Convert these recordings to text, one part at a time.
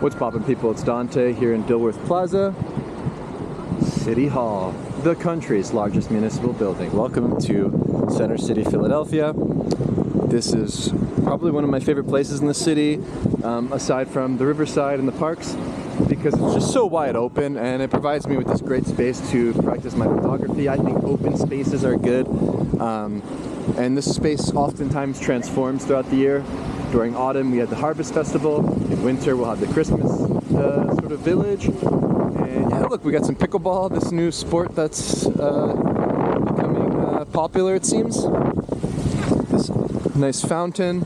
What's poppin', people? It's Dante here in Dilworth Plaza, City Hall, the country's largest municipal building. Welcome to Center City, Philadelphia. This is probably one of my favorite places in the city, aside from the riverside and the parks, because it's just so wide open and it provides me with this great space to practice my photography. I think open spaces are good, and this space oftentimes transforms throughout the year. During autumn, we had the Harvest Festival. In winter, we'll have the Christmas sort of village. And yeah, look, we got some pickleball, this new sport that's becoming popular, it seems. This nice fountain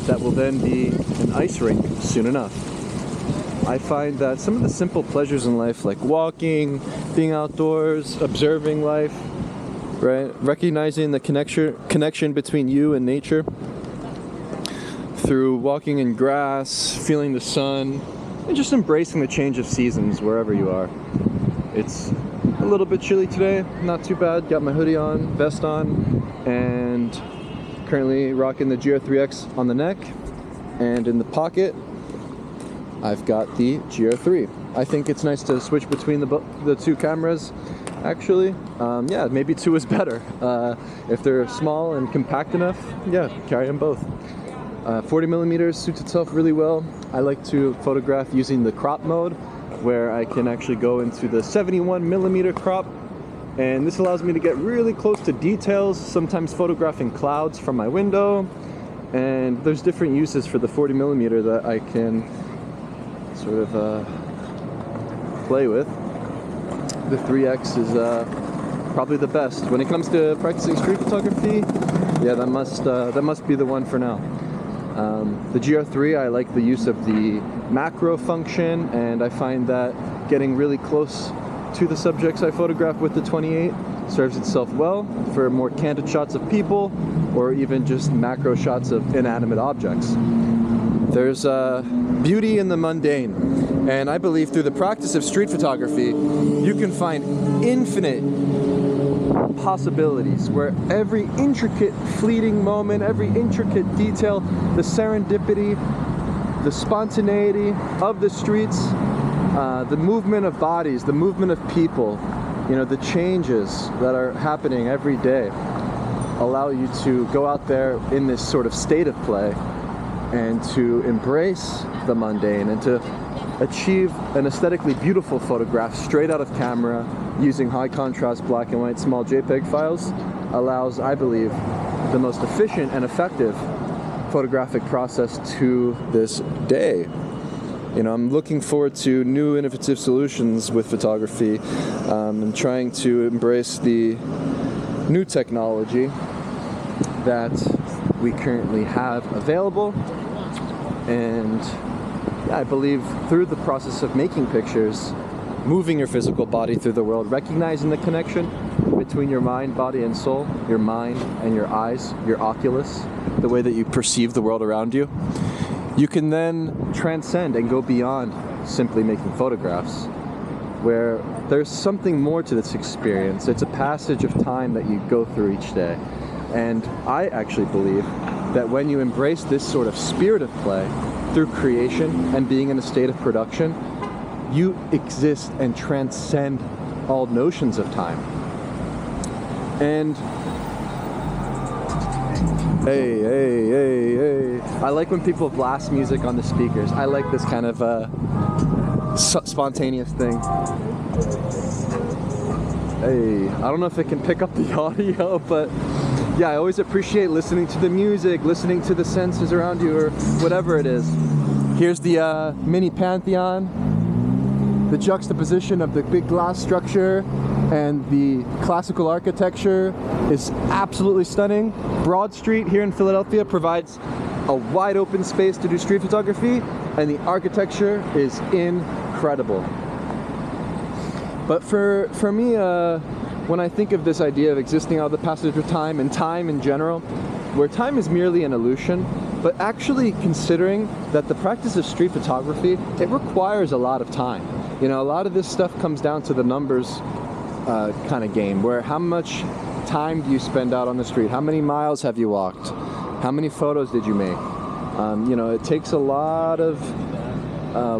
that will then be an ice rink soon enough. I find that some of the simple pleasures in life, like walking, being outdoors, observing life, right? Recognizing the connection between you and nature, through walking in grass, feeling the sun, and just embracing the change of seasons wherever you are. It's a little bit chilly today, not too bad. Got my hoodie on, vest on, and currently rocking the GR3X on the neck, and in the pocket I've got the GR3. I think it's nice to switch between the two cameras, actually. Yeah, maybe two is better. If they're small and compact enough, yeah, carry them both. 40 millimeters suits itself really well. I like to photograph using the crop mode, where I can actually go into the 71 millimeter crop, and this allows me to get really close to details, sometimes photographing clouds from my window. And there's different uses for the 40 millimeter that I can sort of play with. The 3X is probably the best when it comes to practicing street photography. Yeah, that must be the one for now. The GR3, I like the use of the macro function, and I find that getting really close to the subjects I photograph with the 28 serves itself well for more candid shots of people, or even just macro shots of inanimate objects. There's beauty in the mundane, and I believe through the practice of street photography, you can find infinite possibilities where every intricate fleeting moment, every intricate detail, the serendipity, the spontaneity of the streets, the movement of bodies, the movement of people, you know, the changes that are happening every day allow you to go out there in this sort of state of play and to embrace the mundane and to achieve an aesthetically beautiful photograph straight out of camera using high contrast black and white small JPEG files allows, I believe, the most efficient and effective photographic process to this day. You know, I'm looking forward to new innovative solutions with photography, and trying to embrace the new technology that we currently have available. And yeah, I believe through the process of making pictures, moving your physical body through the world, recognizing the connection between your mind, body, and soul, your mind and your eyes, your oculus, the way that you perceive the world around you, you can then transcend and go beyond simply making photographs, where there's something more to this experience. It's a passage of time that you go through each day. And I actually believe that when you embrace this sort of spirit of play through creation and being in a state of production, you exist and transcend all notions of time. And hey, I like when people blast music on the speakers. I like this kind of spontaneous thing. Hey, I don't know if it can pick up the audio, but yeah, I always appreciate listening to the music, listening to the senses around you, or whatever it is. Here's the mini Pantheon. The juxtaposition of the big glass structure and the classical architecture is absolutely stunning. Broad Street here in Philadelphia provides a wide open space to do street photography, and the architecture is incredible. But for me, when I think of this idea of existing out of the passage of time and time in general, where time is merely an illusion, but actually considering that the practice of street photography, it requires a lot of time. You know, a lot of this stuff comes down to the numbers kind of game, where how much time do you spend out on the street? How many miles have you walked? How many photos did you make? You know, it takes a lot of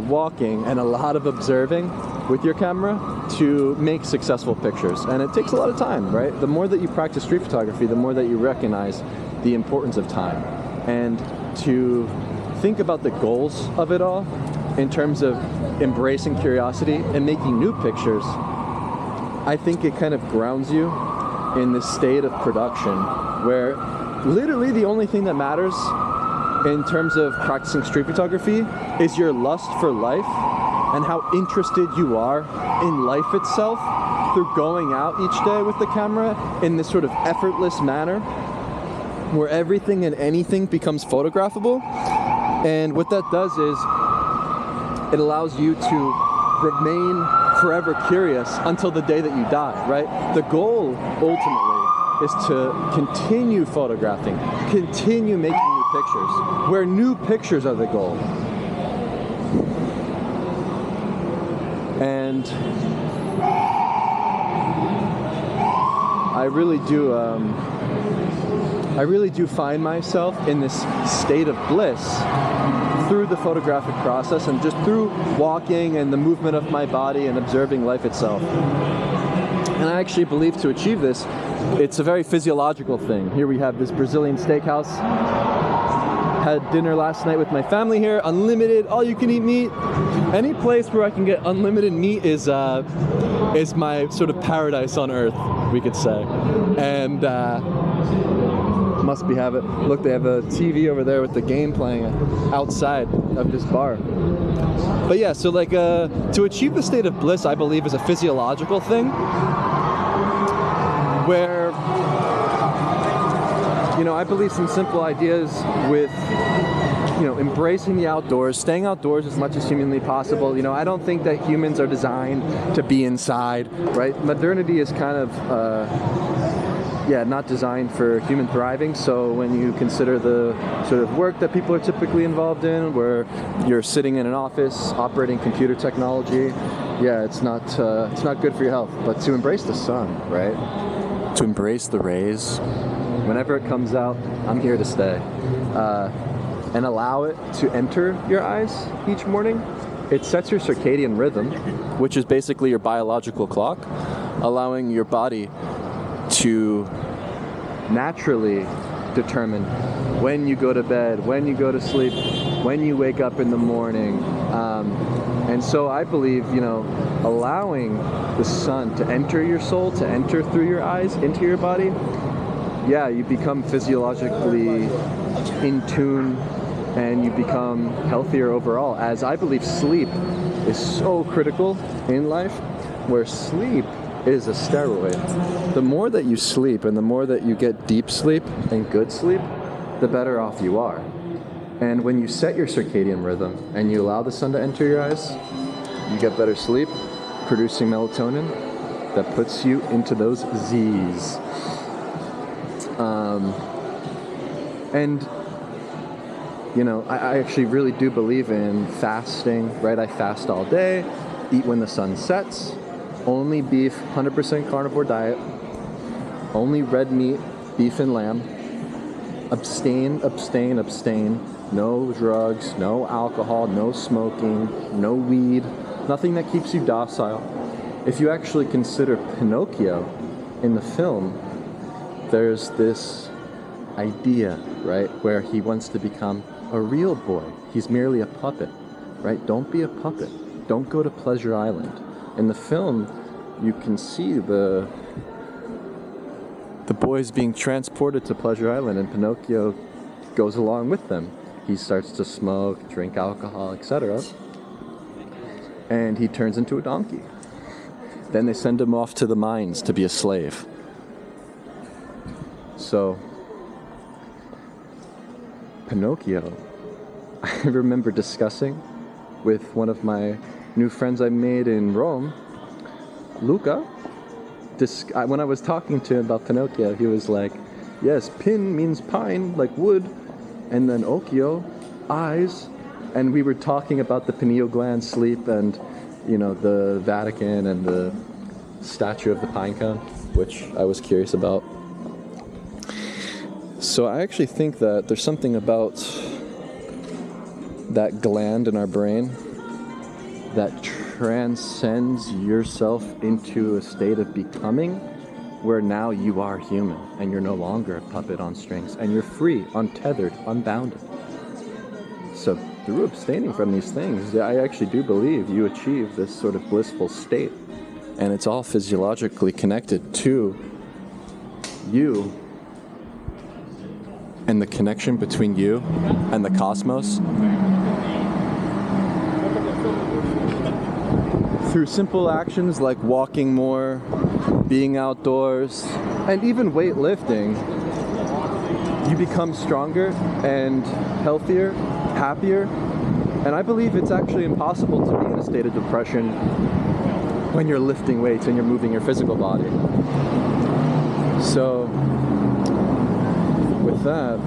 walking and a lot of observing with your camera to make successful pictures. And it takes a lot of time, right? The more that you practice street photography, the more that you recognize the importance of time. And to think about the goals of it all in terms of embracing curiosity and making new pictures, I think it kind of grounds you in this state of production where literally the only thing that matters in terms of practicing street photography is your lust for life and how interested you are in life itself through going out each day with the camera in this sort of effortless manner where everything and anything becomes photographable. And what that does is it allows you to remain forever curious until the day that you die, right? The goal ultimately is to continue photographing, continue making new pictures, where new pictures are the goal. And I really do find myself in this state of bliss through the photographic process and just through walking and the movement of my body and observing life itself. And I actually believe to achieve this, it's a very physiological thing. Here we have this Brazilian steakhouse. Had dinner last night with my family here, unlimited, all-you-can-eat meat. Any place where I can get unlimited meat is my sort of paradise on earth, we could say. And must be have it. Look, they have a TV over there with the game playing outside of this bar. But yeah, so like to achieve the state of bliss, I believe is a physiological thing where, you know, I believe some simple ideas with, you know, embracing the outdoors, staying outdoors as much as humanly possible. You know, I don't think that humans are designed to be inside, right? Modernity is kind of not designed for human thriving. So when you consider the sort of work that people are typically involved in, where you're sitting in an office operating computer technology, it's not good for your health. But to embrace the sun, right? To embrace the rays, whenever it comes out, I'm here to stay. And allow it to enter your eyes each morning. It sets your circadian rhythm, which is basically your biological clock, allowing your body to naturally determine when you go to bed, when you go to sleep, when you wake up in the morning. And so I believe, you know, allowing the sun to enter your soul, to enter through your eyes into your body, you become physiologically in tune and you become healthier overall, as I believe sleep is so critical in life, where sleep is a steroid. The more that you sleep and the more that you get deep sleep and good sleep, the better off you are. And when you set your circadian rhythm and you allow the sun to enter your eyes, you get better sleep, producing melatonin that puts you into those Z's. And you know, I actually really do believe in fasting, right? I fast all day, eat when the sun sets, only beef, 100% carnivore diet, only red meat, beef and lamb, abstain, no drugs, no alcohol, no smoking, no weed, nothing that keeps you docile. If you actually consider Pinocchio in the film, there's this idea, right, where he wants to become a real boy. He's merely a puppet, right? Don't be a puppet. Don't go to Pleasure Island. In the film, you can see the boys being transported to Pleasure Island, and Pinocchio goes along with them. He starts to smoke, drink alcohol, etc. And he turns into a donkey. Then they send him off to the mines to be a slave. So, Pinocchio, I remember discussing with one of my new friends I made in Rome, Luca. When I was talking to him about Pinocchio, he was like, yes, pin means pine, like wood, and then occhio, eyes. And we were talking about the pineal gland, sleep, and, you know, the Vatican and the statue of the pine cone, which I was curious about. So I actually think that there's something about that gland in our brain that transcends yourself into a state of becoming, where now you are human and you're no longer a puppet on strings and you're free, untethered, unbounded. So through abstaining from these things, I actually do believe you achieve this sort of blissful state. And it's all physiologically connected to you and the connection between you and the cosmos. Through simple actions like walking more, being outdoors, and even weightlifting, you become stronger and healthier, happier. And I believe it's actually impossible to be in a state of depression when you're lifting weights and you're moving your physical body. So, with that,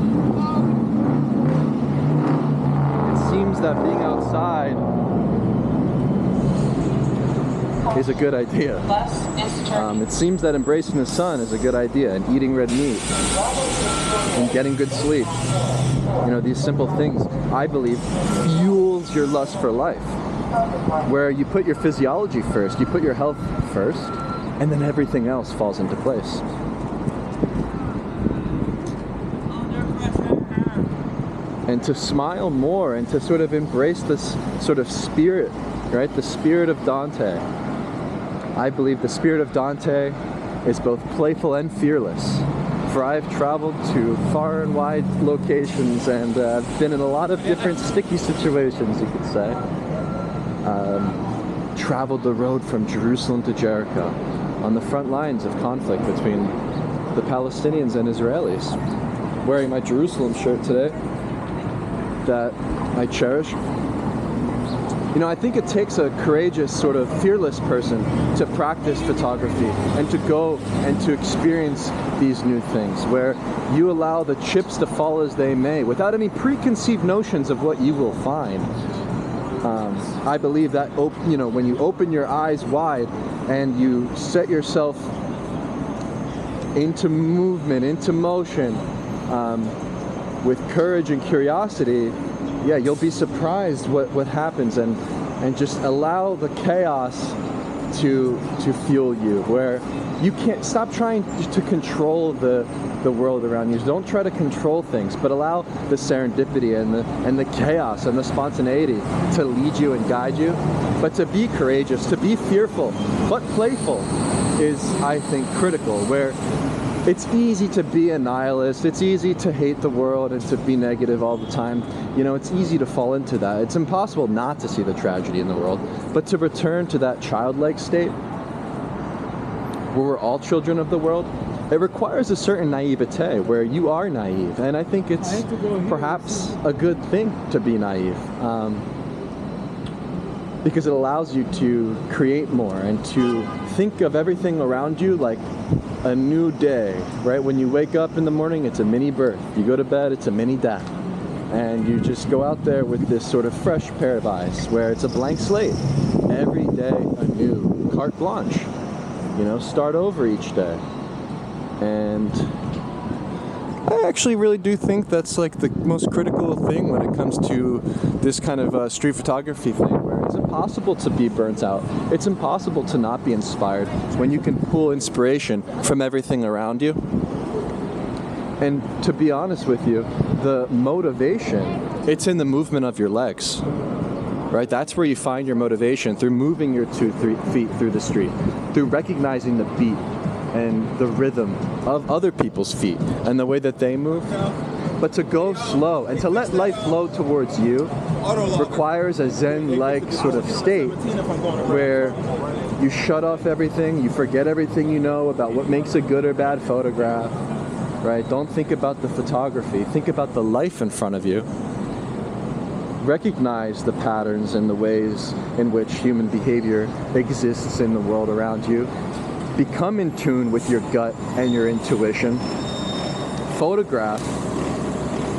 it seems that being outside is a good idea. It seems that embracing the sun is a good idea, and eating red meat, and getting good sleep. You know, these simple things, I believe, fuels your lust for life. Where you put your physiology first, you put your health first, and then everything else falls into place. And to smile more and to sort of embrace this sort of spirit, right? The spirit of Dante. I believe the spirit of Dante is both playful and fearless. For I've traveled to far and wide locations and been in a lot of different sticky situations, you could say. Traveled the road from Jerusalem to Jericho on the front lines of conflict between the Palestinians and Israelis. Wearing my Jerusalem shirt today that I cherish. You know, I think it takes a courageous, sort of fearless person to practice photography and to go and to experience these new things, where you allow the chips to fall as they may without any preconceived notions of what you will find. I believe that, you know, when you open your eyes wide and you set yourself into movement, into motion, with courage and curiosity, yeah, you'll be surprised what happens, and just allow the chaos to fuel you, where you can't stop trying to control the world around you. Don't try to control things, but allow the serendipity and the chaos and the spontaneity to lead you and guide you. But to be courageous, to be fearful, but playful is, I think, critical, where it's easy to be a nihilist, it's easy to hate the world and to be negative all the time. You know, it's easy to fall into that. It's impossible not to see the tragedy in the world, but to return to that childlike state, where we're all children of the world, it requires a certain naivete, where you are naive. And I think it's perhaps a good thing to be naive, because it allows you to create more and to think of everything around you like a new day, right? When you wake up in the morning, it's a mini birth. You go to bed, it's a mini death. And you just go out there with this sort of fresh pair of eyes, where it's a blank slate. Every day anew, carte blanche. You know, start over each day. And I actually really do think that's like the most critical thing when it comes to this kind of street photography thing, where it's impossible to be burnt out. It's impossible to not be inspired when you can pull inspiration from everything around you. And to be honest with you, the motivation, it's in the movement of your legs, right? That's where you find your motivation, through moving your 2-3 feet through the street, through recognizing the beat and the rhythm of other people's feet and the way that they move. But to go slow and to let life flow towards you requires a Zen-like sort of state, where you shut off everything, you forget everything you know about what makes a good or bad photograph, right? Don't think about the photography, think about the life in front of you. Recognize the patterns and the ways in which human behavior exists in the world around you. Become in tune with your gut and your intuition. Photograph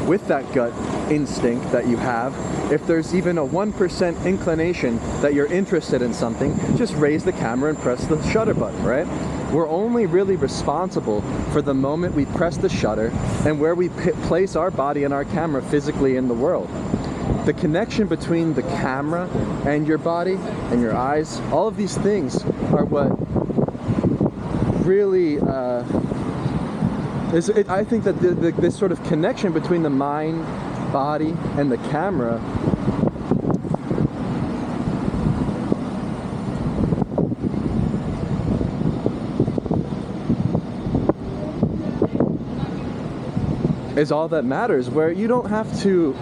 with that gut instinct that you have. If there's even a 1% inclination that you're interested in something, just raise the camera and press the shutter button, right? We're only really responsible for the moment we press the shutter and where we place our body and our camera physically in the world. the connection between the camera and your body and your eyes, all of these things are what really I think that this sort of connection between the mind, body, and the camera is all that matters, where you don't have to,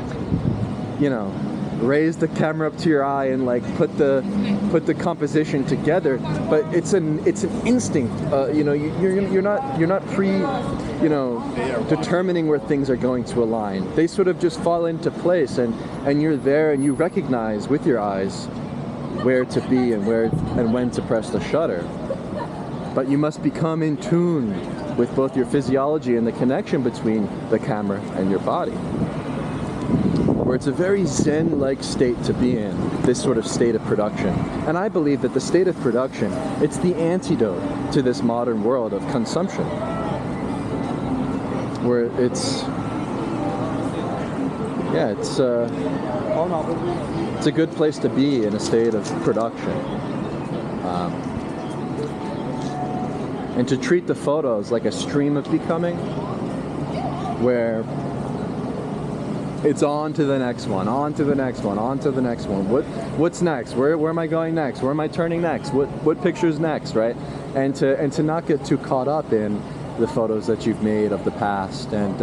you know, raise the camera up to your eye and like put the composition together, but it's an instinct. You know, you're not you know, determining where things are going to align. They sort of just fall into place, and you're there, and you recognize with your eyes where to be and when to press the shutter. But you must become in tune with both your physiology and the connection between the camera and your body, where it's a very Zen-like state to be in, this sort of state of production. And I believe that the state of production, it's the antidote to this modern world of consumption, where it's a good place to be in a state of production. And to treat the photos like a stream of becoming, where it's on to the next one, on to the next one, on to the next one. What's next? Where am I going next? Where am I turning next? What picture's next, right? And to not get too caught up in the photos that you've made of the past. And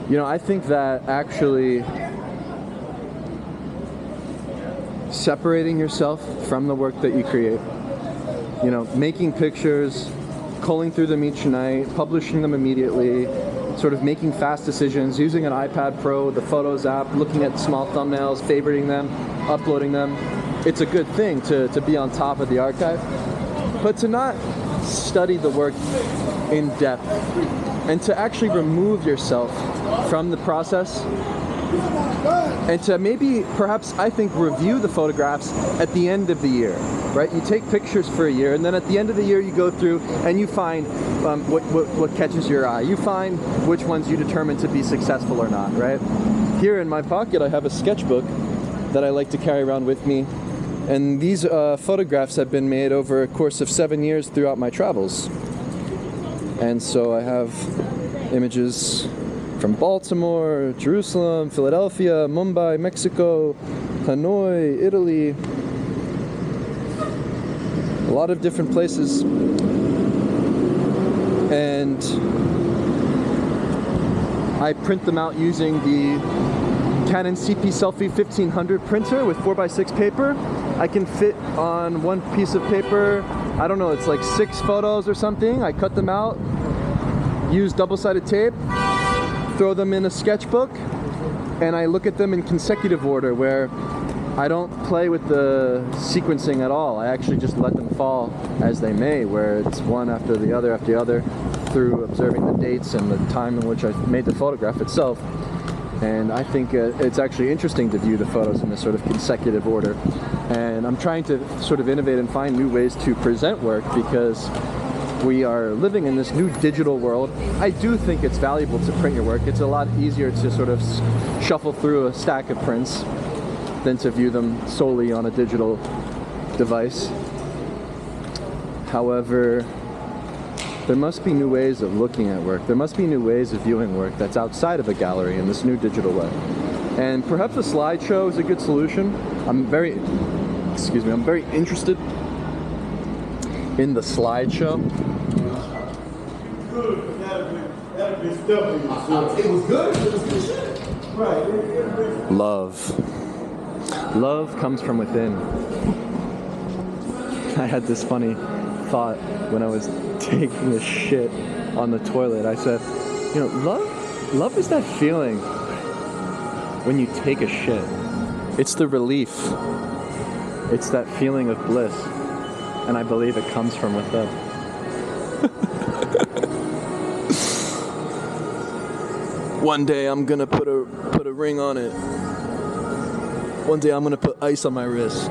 you know, I think that actually separating yourself from the work that you create, you know, making pictures, culling through them each night, publishing them immediately, sort of making fast decisions, using an iPad Pro, the Photos app, looking at small thumbnails, favoriting them, uploading them. It's a good thing to be on top of the archive, but to not study the work in depth and to actually remove yourself from the process, and to maybe, perhaps, I think, review the photographs at the end of the year, right? You take pictures for a year, and then at the end of the year you go through and you find what catches your eye. You find which ones you determine to be successful or not, right? Here in my pocket I have a sketchbook that I like to carry around with me, and these photographs have been made over a course of 7 years throughout my travels. And so I have images from Baltimore, Jerusalem, Philadelphia, Mumbai, Mexico, Hanoi, Italy, a lot of different places. And I print them out using the Canon CP Selfie 1500 printer with 4x6 paper. I can fit on one piece of paper, I don't know, it's like 6 photos or something. I cut them out, use double-sided tape, throw them in a sketchbook, and I look at them in consecutive order, where I don't play with the sequencing at all. I actually just let them fall as they may, where it's one after the other, through observing the dates and the time in which I made the photograph itself. And I think it's actually interesting to view the photos in this sort of consecutive order. And I'm trying to sort of innovate and find new ways to present work, because we are living in this new digital world. I do think it's valuable to print your work. It's a lot easier to sort of shuffle through a stack of prints than to view them solely on a digital device. However, there must be new ways of looking at work. There must be new ways of viewing work that's outside of a gallery in this new digital way. And perhaps a slideshow is a good solution. I'm very interested in the slideshow. It was good. It was good shit. Right. Love comes from within. I had this funny thought when I was taking a shit on the toilet. I said, you know, love is that feeling when you take a shit. It's the relief. It's that feeling of bliss. And I believe it comes from within. One day I'm gonna put a ring on it. One day I'm gonna put ice on my wrist.